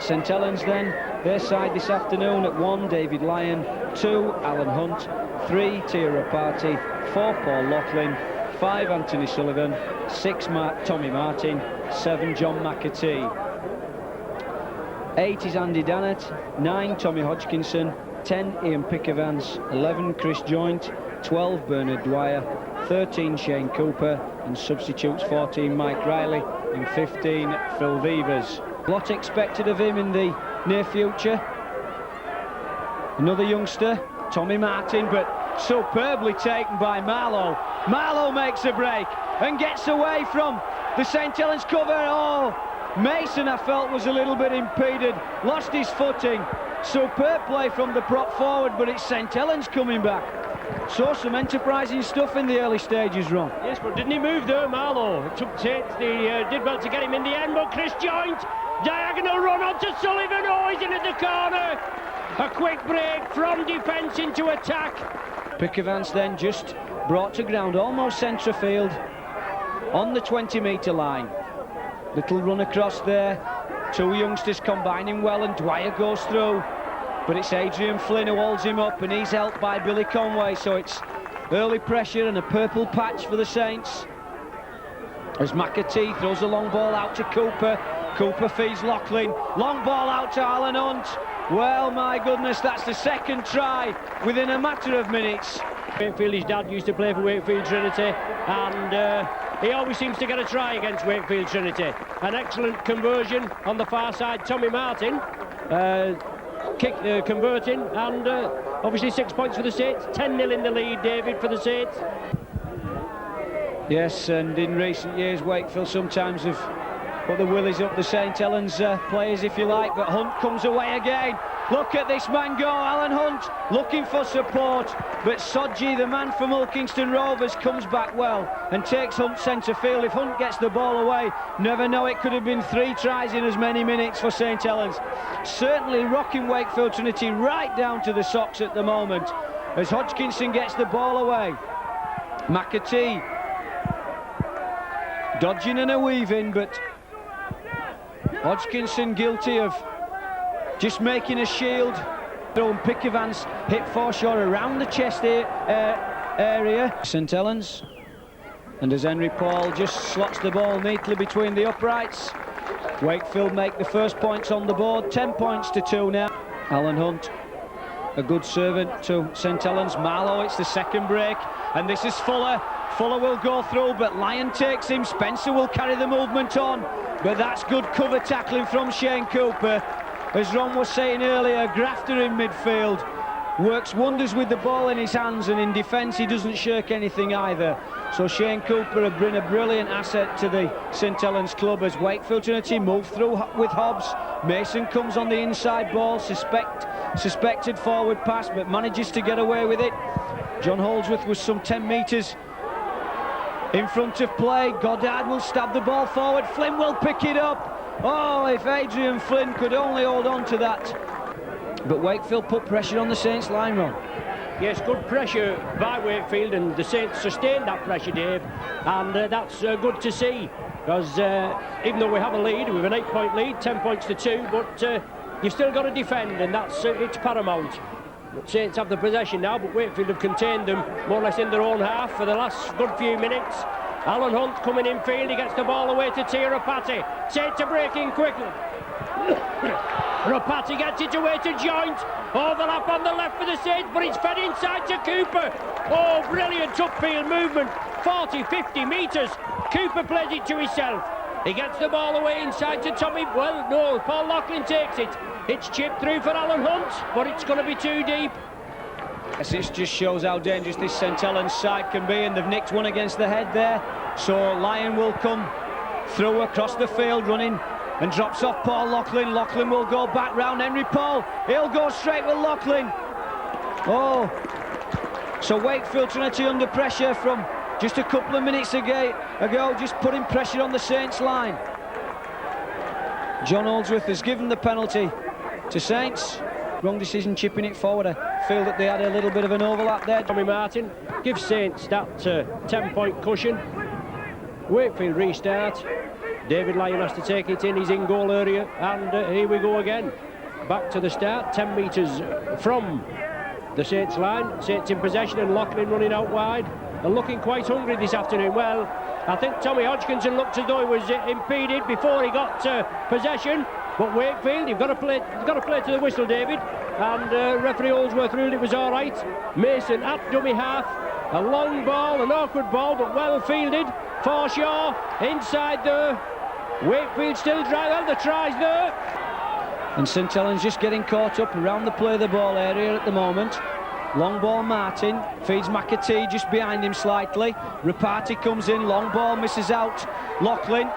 St Helens then, their side this afternoon at 1, David Lyon, 2, Alan Hunt, 3, Tia Rapati, 4, Paul Loughlin, 5, Anthony Sullivan, 6, Tommy Martin, 7, John McAtee. 8 is Andy Dannett, 9, Tommy Hodgkinson, 10, Ian Pickavance, 11, Chris Joint, 12, Bernard Dwyer, 13, Shane Cooper, and substitutes 14, Mike Riley, and 15, Phil Vevers. A lot expected of him in the near future. Another youngster, Tommy Martin, but superbly taken by Marlowe. Marlowe makes a break and gets away from the St Helens cover. Oh, Mason, I felt, was a little bit impeded, lost his footing. Superb play from the prop forward, but it's St Helens coming back. So some enterprising stuff in the early stages, Ron. Yes, but didn't he move there, Marlowe? It took Tate, they did well to get him in the end, but Chris Joint, diagonal run onto Sullivan. Oh, he's in at the corner. A quick break from defence into attack. Pickavance then just brought to ground, almost centre field, on the 20-metre line. Little run across there. Two youngsters combining well, and Dwyer goes through. But it's Adrian Flynn who holds him up, and he's helped by Billy Conway, so it's early pressure and a purple patch for the Saints. As McAtee throws a long ball out to Cooper. Cooper feeds Loughlin. Long ball out to Alan Hunt. Well, my goodness, that's the second try within a matter of minutes. Wakefield, his dad used to play for Wakefield Trinity, and he always seems to get a try against Wakefield Trinity. An excellent conversion on the far side. Tommy Martin converting, and obviously 6 points for the Saints. 10-0 in the lead, David, for the Saints. Yes, and in recent years Wakefield sometimes have put the willies up the St Helens players, if you like, but Hunt comes away again. Look at this man go, Alan Hunt, looking for support, but Sodji, the man from Ilkingston Rovers, comes back well and takes Hunt centre field. If Hunt gets the ball away, never know, it could have been 3 tries in as many minutes for St Helens. Certainly rocking Wakefield Trinity right down to the socks at the moment, as Hodgkinson gets the ball away. McAtee dodging and a weaving, but Hodgkinson guilty of just making a shield. Throwing Pickavance hit foreshore around the chest area. St Helens, and as Henry Paul just slots the ball neatly between the uprights, Wakefield make the first points on the board. 10 points to 2 now. Alan Hunt, a good servant to St Helens. Marlowe, it's the second break, and this is Fuller. Fuller will go through, but Lyon takes him. Spencer will carry the movement on, but that's good cover tackling from Shane Cooper. As Ron was saying earlier, grafter in midfield, works wonders with the ball in his hands, and in defence he doesn't shirk anything either. So Shane Cooper have been a brilliant asset to the St Helens club, as Wakefield Trinity move through with Hobbs. Mason comes on the inside ball, suspected forward pass, but manages to get away with it. John Holdsworth was some 10 metres in front of play. Goddard will stab the ball forward. Flynn will pick it up. Oh, if Adrian Flynn could only hold on to that. But Wakefield put pressure on the Saints line, Ron. Yes, good pressure by Wakefield, and the Saints sustained that pressure, Dave, and that's good to see, because even though we have a lead, we have an 8-point lead, 10 points to 2, but you've still got to defend, and that's it's paramount. The Saints have the possession now, but Wakefield have contained them more or less in their own half for the last good few minutes. Alan Hunt coming in field, he gets the ball away to Tia Rapati. Saints are breaking quickly. Rapati gets it away to Joint. Overlap on the left for the Saints, but it's fed inside to Cooper. Oh, brilliant upfield movement, 40-50 metres. Cooper plays it to himself. He gets the ball away inside to Tommy. Well, no, Paul Loughlin takes it. It's chipped through for Alan Hunt, but it's going to be too deep. Yes, it just shows how dangerous this St Helens side can be, and they've nicked one against the head there. So Lyon will come through across the field running and drops off Paul Loughlin. Loughlin will go back round Henry Paul. He'll go straight with Loughlin. Oh, so Wakefield Trinity under pressure from just a couple of minutes ago, just putting pressure on the Saints line. John Holdsworth has given the penalty to Saints. Wrong decision chipping it forward. I feel that they had a little bit of an overlap there. Tommy Martin gives Saints that 10-point cushion. Wakefield restart. David Lyon has to take it in, he's in goal area, and here we go again. Back to the start, 10 metres from the Saints line. Saints in possession and Loughlin running out wide and looking quite hungry this afternoon. Well, I think Tommy Hodgkinson looked as though he was impeded before he got possession, but Wakefield, you've got to play to the whistle, David, and referee Holdsworth ruled it was all right. Mason at dummy half, a long ball, an awkward ball, but well fielded. Forshaw inside there. Wakefield still dry. Well, the try's there. And St Helens just getting caught up around the play of the ball area at the moment. Long ball Martin, feeds McAtee just behind him slightly. Rapati comes in, long ball misses out. Loughlin,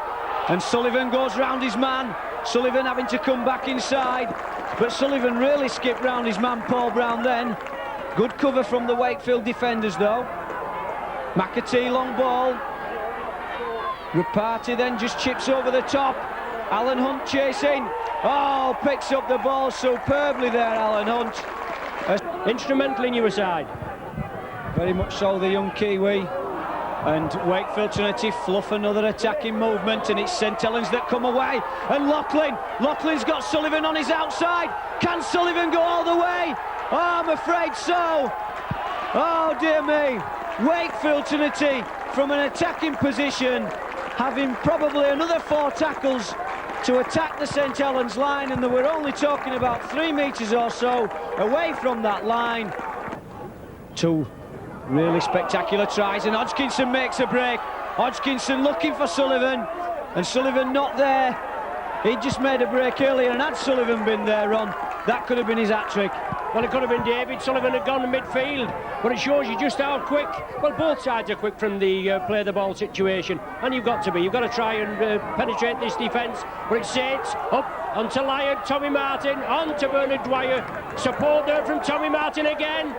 and Sullivan goes round his man. Sullivan having to come back inside, but Sullivan really skipped round his man Paul Brown then. Good cover from the Wakefield defenders though. McAtee, long ball. Rapati then just chips over the top. Alan Hunt chasing. Oh, picks up the ball superbly there, Alan Hunt. Instrumental in your side. Very much so, the young Kiwi. And Wakefield Trinity fluff another attacking movement, and it's St Helens that come away. And Loughlin's got Sullivan on his outside. Can Sullivan go all the way? Oh, I'm afraid so. Oh dear me. Wakefield Trinity from an attacking position, having probably another 4 tackles to attack the St Helens line, and they were only talking about 3 metres or so away from that line. 2 really spectacular tries, and Hodgkinson makes a break. Hodgkinson looking for Sullivan, and Sullivan not there. He just made a break earlier, and had Sullivan been there, Ron, that could have been his hat-trick. Well, it could have been David. Sullivan had gone to midfield, but it shows you just how quick. Well, both sides are quick from the play the ball situation, and you've got to try and penetrate this defence. But it's Saints up onto Lyon, Tommy Martin, on to Bernard Dwyer. Support there from Tommy Martin again,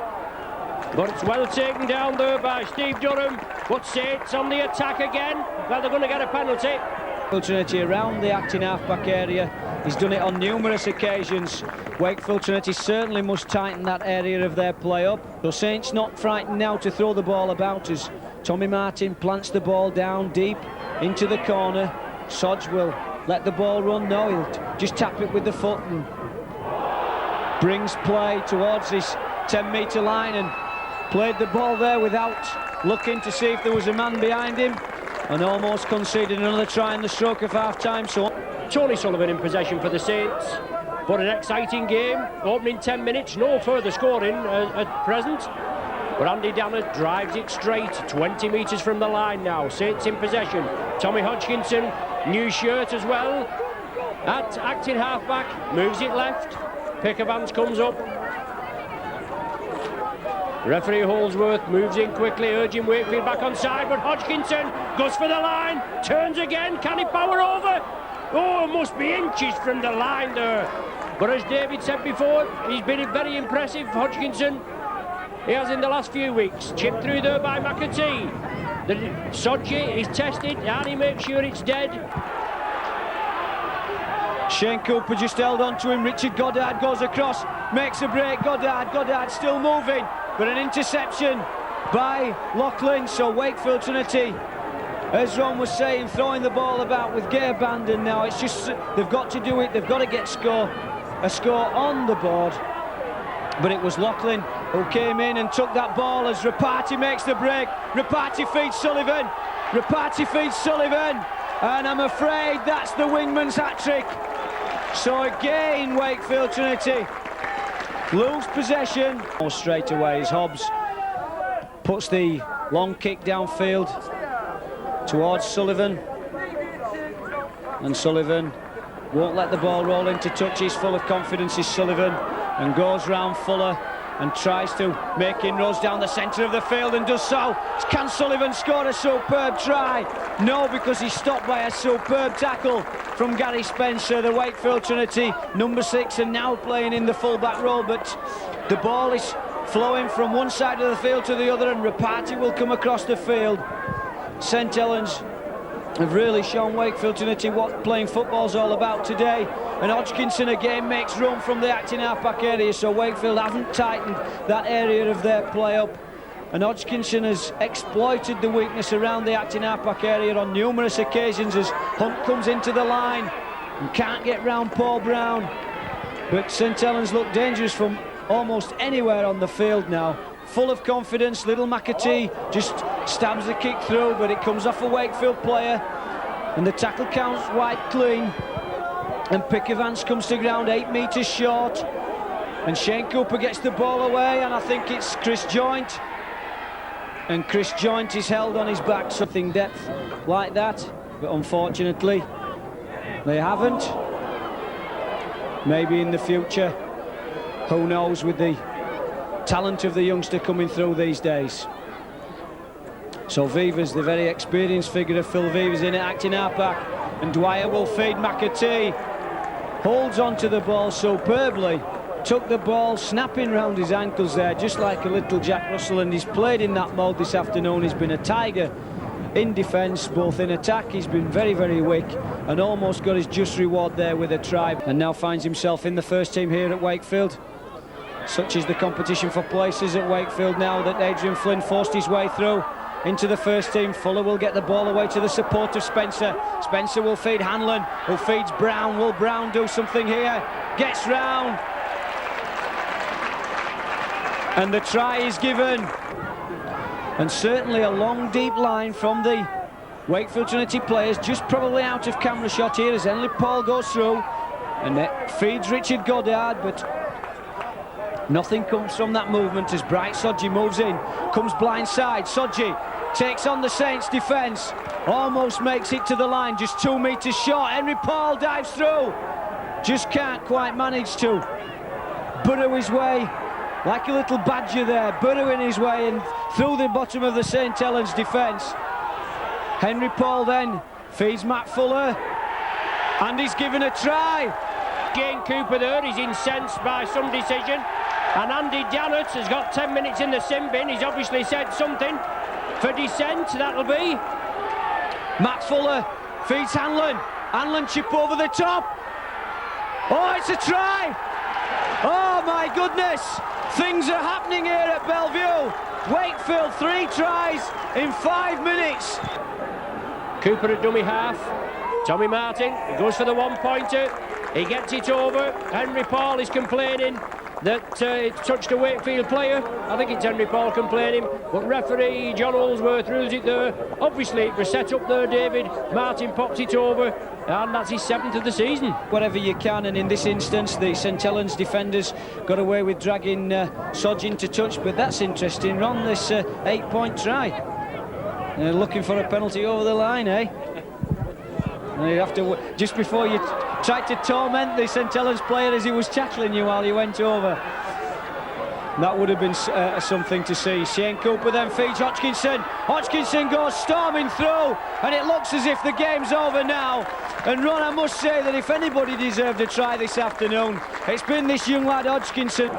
but it's well taken down there by Steve Durham. But Saints on the attack again. Well, they're going to get a penalty. Trinity around the acting half-back area. He's done it on numerous occasions. Wakefield Trinity certainly must tighten that area of their play up. So Saints not frightened now to throw the ball about as Tommy Martin plants the ball down deep into the corner. Sodge will let the ball run. No, he'll just tap it with the foot and brings play towards this 10-metre line, and played the ball there without looking to see if there was a man behind him, and almost conceded another try in the stroke of half-time. So Tony Sullivan in possession for the Saints. But an exciting game, opening 10 minutes, no further scoring at present. But Andy Dannett drives it straight, 20 metres from the line now. Saints in possession. Tommy Hodgkinson, new shirt as well, at acting half-back, moves it left. Pickavans comes up. Referee Holdsworth moves in quickly, urging Wakefield back on side, but Hodgkinson goes for the line, turns again, can he power over? Oh, must be inches from the line there. But as David said before, he's been very impressive, Hodgkinson. He has in the last few weeks. Chipped through there by McAtee. The Sodji is tested, and he makes sure it's dead. Shane Cooper just held on to him. Richard Goddard goes across, makes a break. Goddard still moving, but an interception by Loughlin. So Wakefield Trinity, as Ron was saying, throwing the ball about with gay abandon now. It's just, they've got to do it. They've got to get a score on the board. But it was Loughlin who came in and took that ball as Rapati makes the break. Rapati feeds Sullivan. And I'm afraid that's the wingman's hat-trick. So again, Wakefield Trinity lose possession. Straight away as Hobbs puts the long kick downfield towards Sullivan. And Sullivan won't let the ball roll into touch. He's full of confidence, is Sullivan, and goes round Fuller and tries to make inroads down the centre of the field and does so. Can Sullivan score a superb try? No, because he's stopped by a superb tackle from Gary Spencer, the Wakefield Trinity number 6, and now playing in the full-back role. But the ball is flowing from one side of the field to the other, and Rapati will come across the field. St Helens have really shown Wakefield Trinity what playing football's all about today, and Hodgkinson again makes room from the acting half-back area, so Wakefield haven't tightened that area of their play up. and Hodgkinson has exploited the weakness around the Acton Park area on numerous occasions as Hunt comes into the line and can't get round Paul Brown. But St Helens look dangerous from almost anywhere on the field now. Full of confidence, little McAtee just stabs the kick through, but it comes off a Wakefield player, and the tackle counts wide clean, and Pickavance comes to ground 8 metres short, and Shane Cooper gets the ball away, and I think it's Chris Joint, and Chris Joint is held on his back, something depth like that, but unfortunately they haven't. Maybe in the future, who knows, with the talent of the youngster coming through these days. So Vivers, the very experienced figure of Phil Vivers in at Acton Park, and Dwyer will feed McAtee. Holds onto the ball superbly, took the ball snapping round his ankles there, just like a little Jack Russell, and he's played in that mode this afternoon. He's been a tiger in defence, both in attack. He's been very, very weak and almost got his just reward there with a try, and now finds himself in the first team here at Wakefield. Such is the competition for places at Wakefield now that Adrian Flynn forced his way through into the first team. Fuller will get the ball away to the support of Spencer. Spencer will feed Hanlon, who feeds Brown. Will Brown do something here? Gets round. And the try is given. And certainly a long, deep line from the Wakefield Trinity players, just probably out of camera shot here as Henry Paul goes through. And it feeds Richard Goddard, but nothing comes from that movement as Bright Sodji moves in, comes blindside. Sodji takes on the Saints defence, almost makes it to the line, just 2 metres short. Henry Paul dives through, just can't quite manage to burrow his way like a little badger there, burrowing his way and through the bottom of the St Helens defence. Henry Paul then feeds Matt Fuller, and he's given a try. Shane Cooper there is incensed by some decision, and Andy Dannett has got 10 minutes in the sin bin. He's obviously said something for dissent, that'll be. Matt Fuller feeds Hanlon. Hanlon chip over the top. Oh, it's a try! Oh my goodness! Things are happening here at Belle Vue. Wakefield 3 tries in 5 minutes. Cooper at dummy half. Tommy Martin, he goes for the one-pointer. He gets it over. Henry Paul is complaining that it touched a Wakefield player. I think it's Henry Paul complaining, but referee John Holsworth rules it there. Obviously it was set up there, David. Martin pops it over, and that's his 7th of the season. Whatever you can, and in this instance the St Helens defenders got away with dragging Sodge into touch, but that's interesting. On this 8-point try, looking for a penalty over the line, eh? And you have to, just before you tried to torment the St Helens player as he was tackling you while you went over. That would have been something to see. Shane Cooper then feeds Hodgkinson. Hodgkinson goes storming through, and it looks as if the game's over now. And Ron, I must say that if anybody deserved a try this afternoon, it's been this young lad Hodgkinson.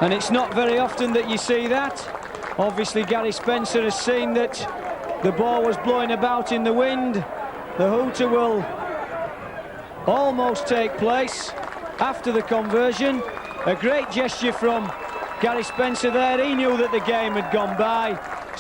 And it's not very often that you see that. Obviously Gary Spencer has seen that the ball was blowing about in the wind. The hooter will almost take place after the conversion. A great gesture from Gary Spencer there. He knew that the game had gone by.